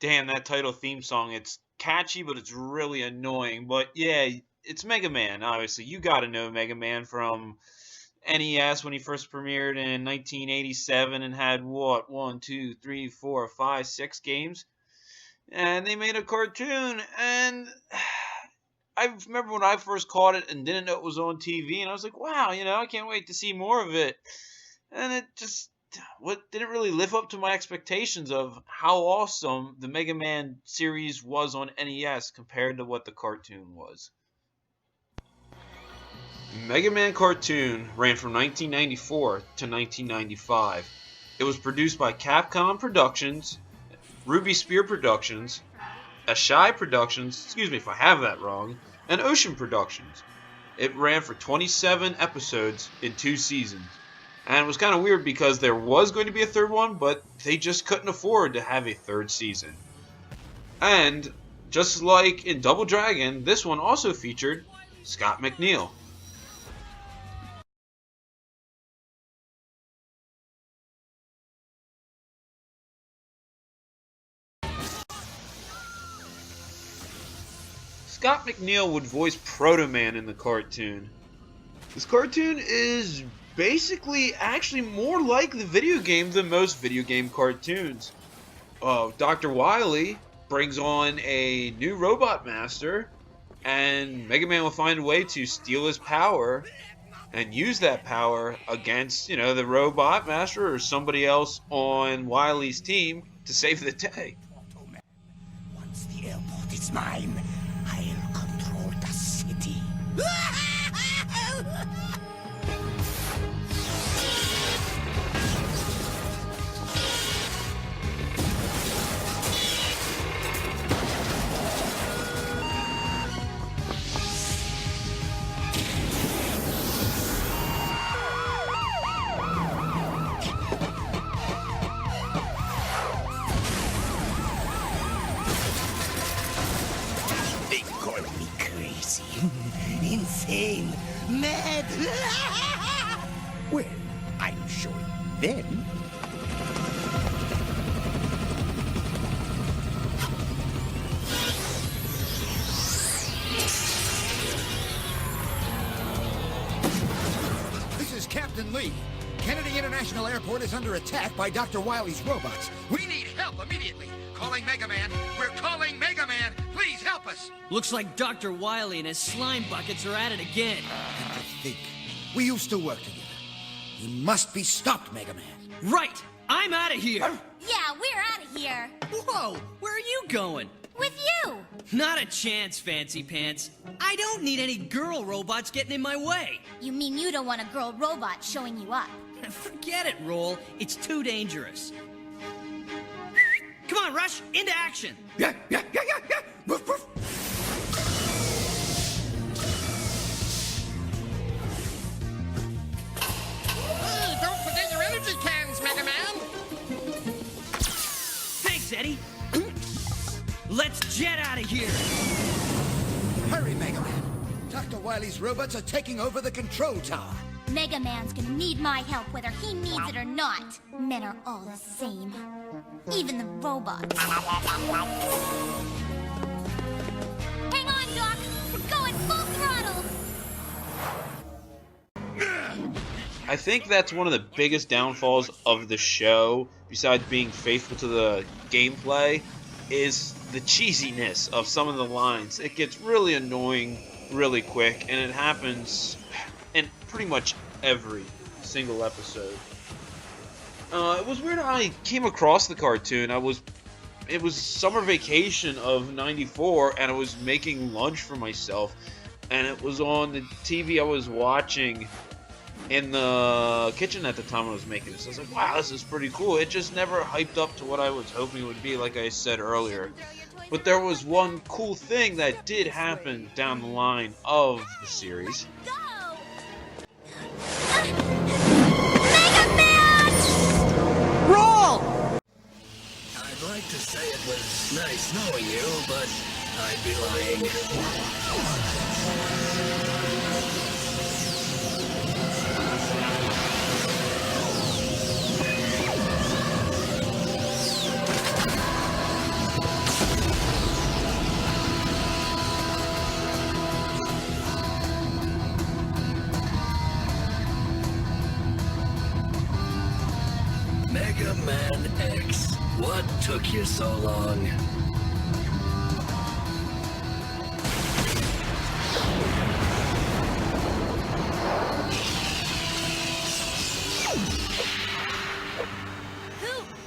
Damn, that title theme song, it's catchy, but it's really annoying. But yeah, it's Mega Man, obviously. You gotta know Mega Man from NES when he first premiered in 1987 and had what, one, two, three, four, five, 6 games? And they made a cartoon, and I remember when I first caught it and didn't know it was on TV, and I was like, wow, I can't wait to see more of it. And it just what didn't really live up to my expectations of how awesome the Mega Man series was on NES compared to what the cartoon was. Mega Man cartoon ran from 1994 to 1995. It was produced by Capcom Productions, Ruby Spear Productions, Ashai Productions, excuse me if I have that wrong, and Ocean Productions. It ran for 27 episodes in 2 seasons. And it was kind of weird because there was going to be a third one, but they just couldn't afford to have a third season. And just like in Double Dragon, this one also featured Scott McNeil. Scott McNeil would voice Proto Man in the cartoon. This cartoon is basically actually more like the video game than most video game cartoons. Dr. Wily brings on a new robot master, and Mega Man will find a way to steal his power and use that power against, the robot master or somebody else on Wily's team to save the day. Once the airport is mine, I'll control the city. They call me crazy, insane, mad. Well, I'm showing them. This is Captain Lee. Kennedy International Airport is under attack by Dr. Wily's robots. We need help immediately. Calling Mega Man. We're calling Mega Man. Please help us. Looks like Dr. Wily and his slime buckets are at it again. And to think, we used to work together. You must be stopped, Mega Man. Right! I'm out of here! Yeah, we're out of here. Whoa! Where are you going? With you. Not a chance, Fancy Pants. I don't need any girl robots getting in my way. You mean you don't want a girl robot showing you up? Forget it, Roll. It's too dangerous. Come on, Rush! Into action! Yeah. Woof, woof. Hey, don't forget your energy cans, Mega Man! Thanks, Eddie. Let's jet out of here. Hurry, Mega Man. Dr. Wily's robots are taking over the control tower. Mega Man's gonna need my help whether he needs it or not. Men are all the same. Even the robots. Hang on, Doc! We're going full throttle! I think that's one of the biggest downfalls of the show, besides being faithful to the gameplay, is the cheesiness of some of the lines. It gets really annoying really quick, and it happens in pretty much every single episode. It was weird how I came across the cartoon. It was summer vacation of '94, and I was making lunch for myself, and it was on the TV I was watching in the kitchen at the time when I was making this. I was like, wow, this is pretty cool. It just never hyped up to what I was hoping it would be, like I said earlier. But there was one cool thing that did happen down the line of the series. Go! Mega Man! Roll! I'd like to say it was nice knowing you, but I'd be lying. Mega Man X. What took you so long? Who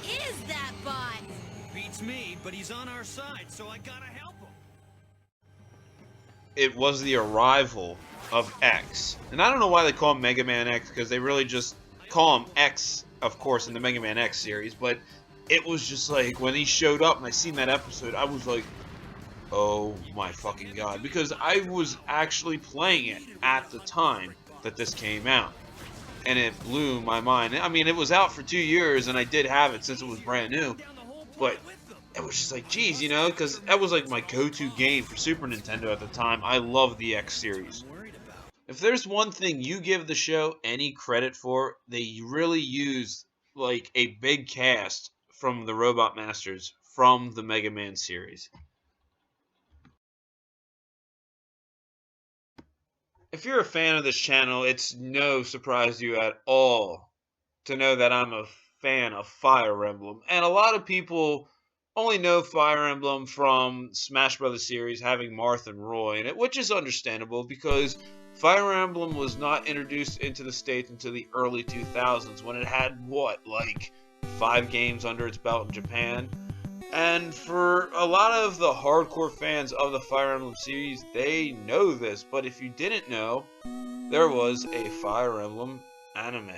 is that bot? Beats me, but he's on our side, so I gotta help him. It was the arrival of X. And I don't know why they call him Mega Man X, because they really just call him X, of course, in the Mega Man X series, but it was just like, when he showed up and I seen that episode, I was like, oh my fucking god, because I was actually playing it at the time that this came out, and it blew my mind. I mean, it was out for 2 years, and I did have it since it was brand new, but it was just like, geez, you know, because that was like my go-to game for Super Nintendo at the time. I love the X series. If there's one thing you give the show any credit for, they really use like a big cast from the Robot Masters from the Mega Man series. If you're a fan of this channel, it's no surprise to you at all to know that I'm a fan of Fire Emblem. And a lot of people only know Fire Emblem from Smash Bros. Series having Marth and Roy in it, which is understandable because Fire Emblem was not introduced into the States until the early 2000s when it had, what, like 5 games under its belt in Japan? And for a lot of the hardcore fans of the Fire Emblem series, they know this, but if you didn't know, there was a Fire Emblem anime.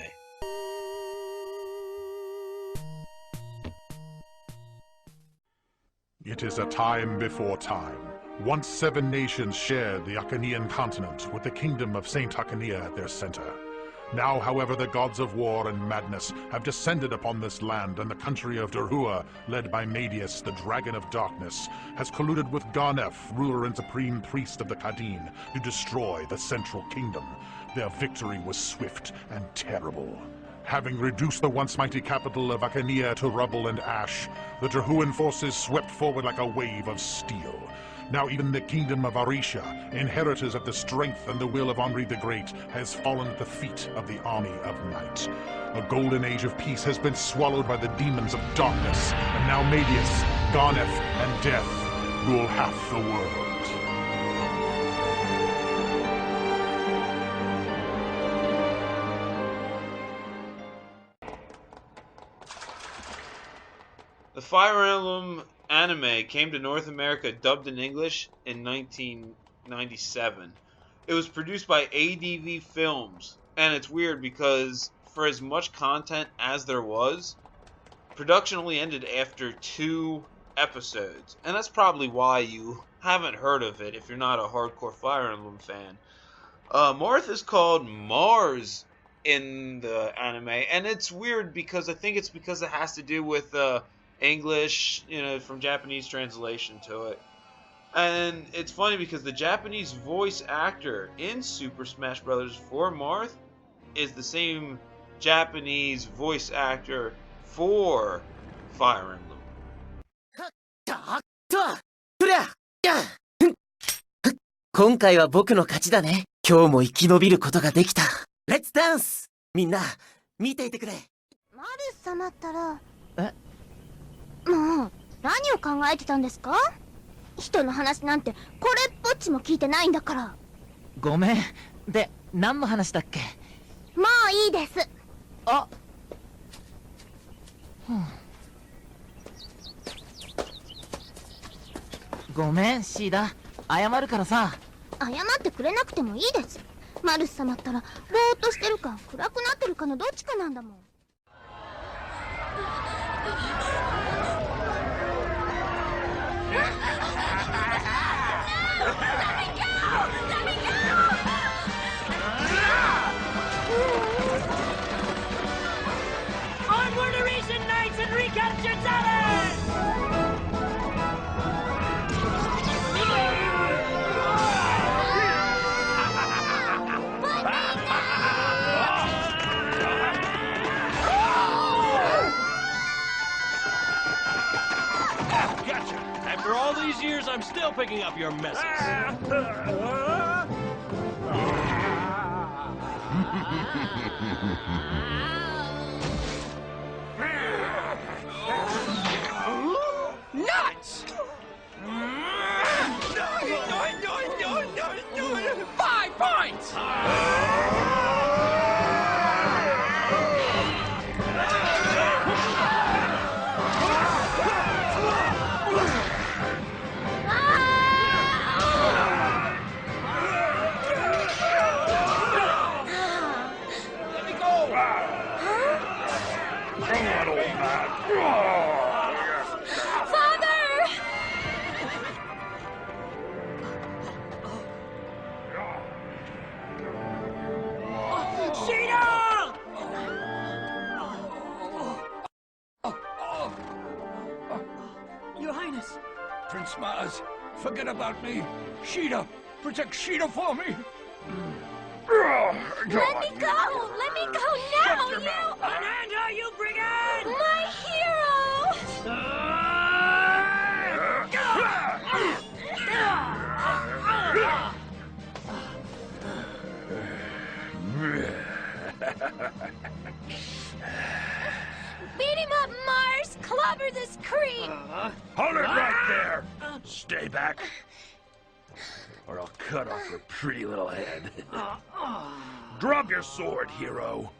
It is a time before time. Once 7 nations shared the Acanian continent with the kingdom of Saint Acania at their center. Now, however, the gods of war and madness have descended upon this land, and the country of Derhua, led by Medius, the Dragon of Darkness, has colluded with Garnef, ruler and supreme priest of the Kadin, to destroy the Central Kingdom. Their victory was swift and terrible. Having reduced the once mighty capital of Acania to rubble and ash, the Derhuan forces swept forward like a wave of steel. Now even the kingdom of Arisha, inheritors of the strength and the will of Henri the Great, has fallen at the feet of the army of night. A golden age of peace has been swallowed by the demons of darkness, and now Medius, Garnef, and Death rule half the world. The Fire Emblem anime came to North America dubbed in English in 1997. It was produced by ADV Films, and it's weird because for as much content as there was, production only ended after 2 episodes, and that's probably why you haven't heard of it if you're not a hardcore Fire Emblem fan. Marth is called Mars in the anime, and it's weird because I think it's because it has to do with English, you know, from Japanese translation to it. And it's funny because the Japanese voice actor in Super Smash Bros. For Marth is the same Japanese voice actor for Fire Emblem. 今回は僕の勝ちだね。今日も生き延びることができた。レッツダンス！みんな、見ていてくれ。マルス様ったら。え？もう、何を考えてたんですか？人の話なんてこれっぽっちも聞いてないんだから。ごめん。で、何の話だっけ？もういいです。あ。ごめん、シーダ。謝るからさ。謝ってくれなくてもいいです。マルス様ったらぼーっとしてるか暗くなってるかのどっちかなんだもん。Onward to Asian Knights and recapture Talon! Gotcha! After all these years, I'm still picking up your messes. Come on, old man. Father! Sheeta! Your Highness. Prince Maz, forget about me. Sheeta, protect Sheeta for me. Let me go! Let me go now, you! Ananda, you brigand! My hero! Beat him up, Mars! Clobber this creep! Hold it right there. Stay back, or I'll cut off your pretty little head. Drop your sword, hero.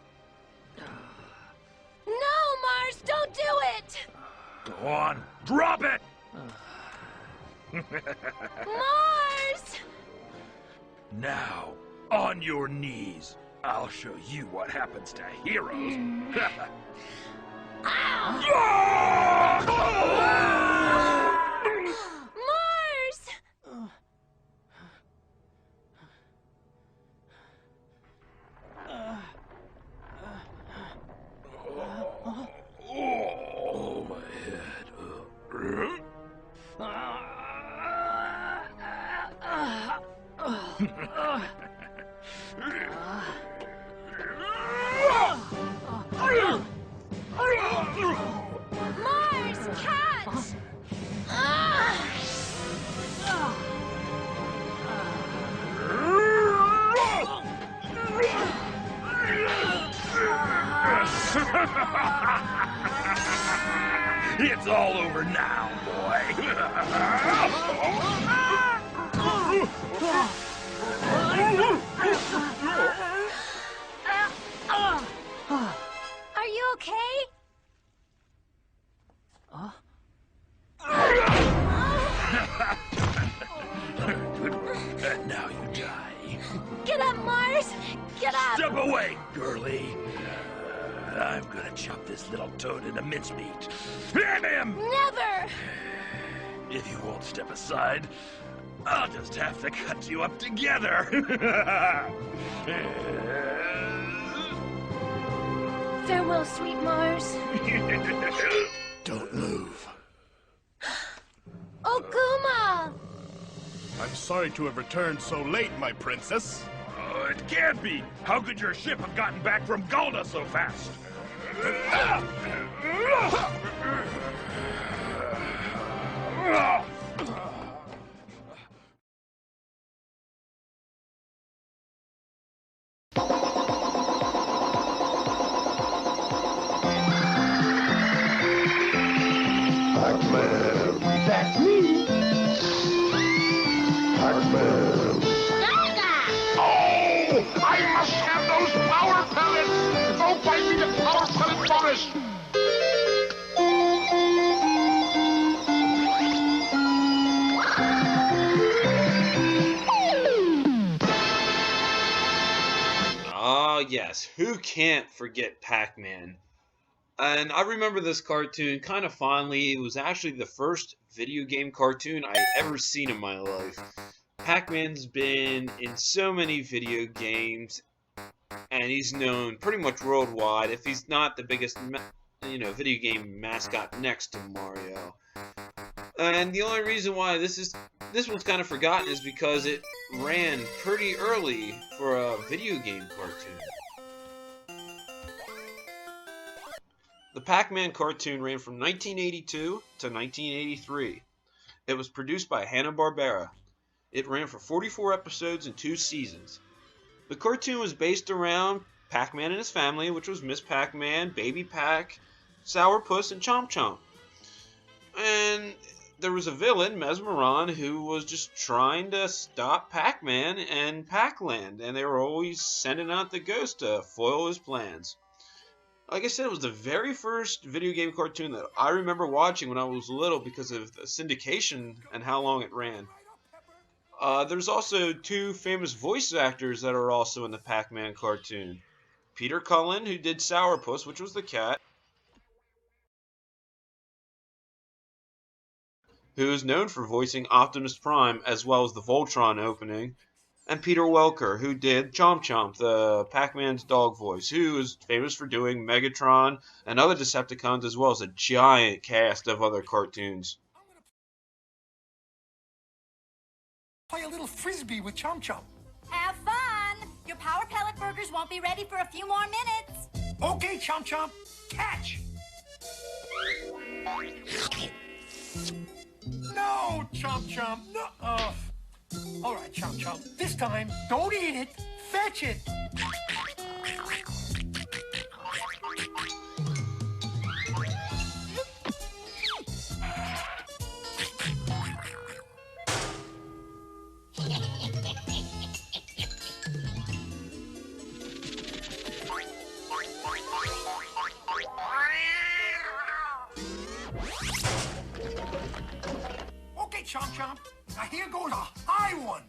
No, Mars, don't do it! Go on, drop it! Mars! Now, on your knees. I'll show you what happens to heroes. Mars! Oh, my head. Mars, catch! It's all over now, Are you okay? And now you die. Get up, Mars! Get up! Step away, girlie. I'm gonna chop this little toad into mincemeat. Hit him! Never! If you won't step aside, I'll just have to cut you up together. Farewell, sweet Mars. Don't move. Okuma! I'm sorry to have returned so late, my princess. Oh, it can't be. How could your ship have gotten back from Galda so fast? Pac-Man. That's me. Pac-Man. Oh! I must have those power pellets! Go find me the power pellet forest! Ah, yes, who can't forget Pac-Man? And I remember this cartoon kind of fondly. It was actually the first video game cartoon I ever seen in my life. Pac-Man's been in so many video games, and he's known pretty much worldwide, if he's not the biggest video game mascot next to Mario. And the only reason why this one's kind of forgotten is because it ran pretty early for a video game cartoon. The Pac-Man cartoon ran from 1982 to 1983. It was produced by Hanna-Barbera. It ran for 44 episodes and 2 seasons. The cartoon was based around Pac-Man and his family, which was Miss Pac-Man, Baby Pac, Sourpuss, and Chomp Chomp. And there was a villain, Mesmeron, who was just trying to stop Pac-Man and Pac-Land, and they were always sending out the ghost to foil his plans. Like I said, it was the very first video game cartoon that I remember watching when I was little because of the syndication and how long it ran. There's also 2 famous voice actors that are also in the Pac-Man cartoon. Peter Cullen, who did Sourpuss, which was the cat, who is known for voicing Optimus Prime as well as the Voltron opening, and Peter Welker, who did Chomp Chomp, the Pac-Man's dog voice, who is famous for doing Megatron and other Decepticons, as well as a giant cast of other cartoons. Play a little frisbee with Chomp Chomp. Have fun! Your Power Pellet burgers won't be ready for a few more minutes. Okay, Chomp Chomp, catch! No, Chomp Chomp, no. All right, Chomp Chomp, this time, don't eat it, fetch it. Okay, Chomp Chomp, now here goes a high one.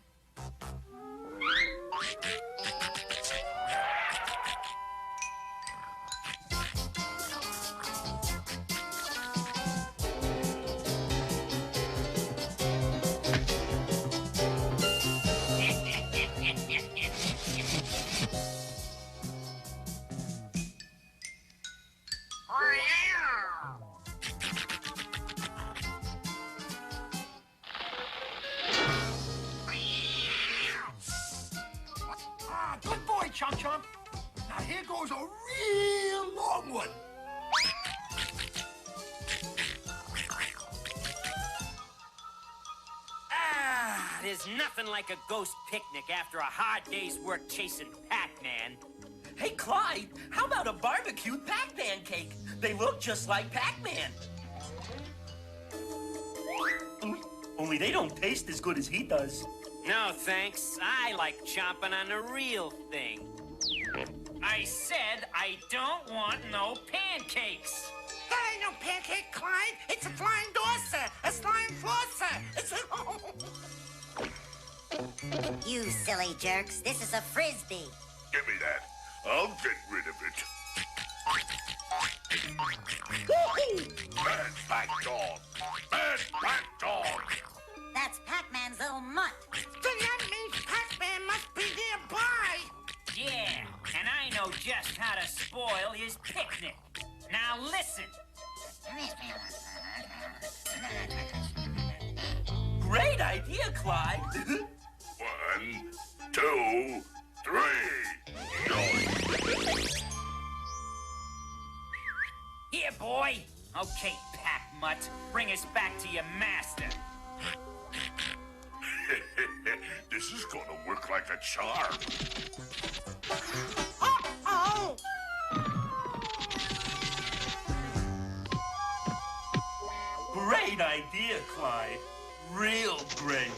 Good boy, Chomp Chomp. Now here goes a real long one. There's nothing like a ghost picnic after a hard day's work chasing Pac-Man. Hey, Clyde, how about a barbecued Pac-Man cake? They look just like Pac-Man. Only they don't taste as good as he does. No, thanks. I like chomping on the real thing. I said I don't want no pancakes. That ain't no pancake, Clyde. It's a flying doorster, a slime flosser. It's a... You silly jerks, this is a frisbee. Give me that. I'll get rid of it. Bad back dog. Bad back dog. That's Pac-Man's little mutt. Then that means Pac-Man must be nearby. Yeah, and I know just how to spoil his picnic. Now listen. Great idea, Clyde. 1, 2, 3. Here, boy. Okay, Pac-Mutt, bring us back to your master. This is gonna work like a charm. Uh-oh! Great idea, Clyde. Real great.